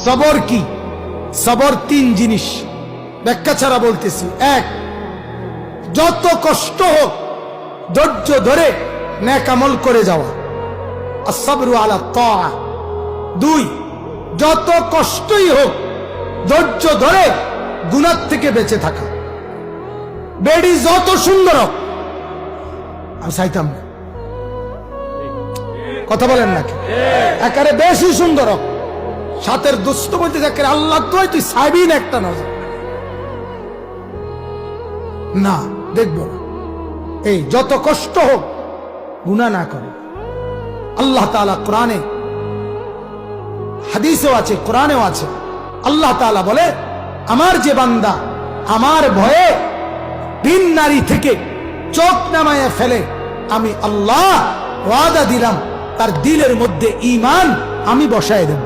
সবর কি? সবর তিন জিনিস, ব্যাখ্যা ছাড়া বলতেছি। এক, যত কষ্ট হোক ধৈর্য ধরে নেক আমল করে যাওয়া, আসসাবরু আলা তাআ। দুই, যত কষ্টই হোক ধৈর্য ধরে গুনাহ থেকে বেঁচে থাকা। বেডি যত সুন্দর হোক, আমি চাইতাম না, কথা বলেন নাকি? একারে বেশি সুন্দর হোক, সাথের দুস্থ বলতে থাকে আল্লাহ তুই চাইবি না একটা নজর, না দেখব না। এই যত কষ্ট হোক গুনাহ না করে। আল্লাহ তাআলা কোরআনে, হাদিসেও আছে, কোরআনেও আছে, আল্লাহ তাআলা বলে আমার যে বান্দা আমার ভয়ে ভিন নারী থেকে চোখ নামায়া ফেলে, আমি আল্লাহ ওয়াদা দিলাম তার দিলের মধ্যে ঈমান আমি বসায় দেব।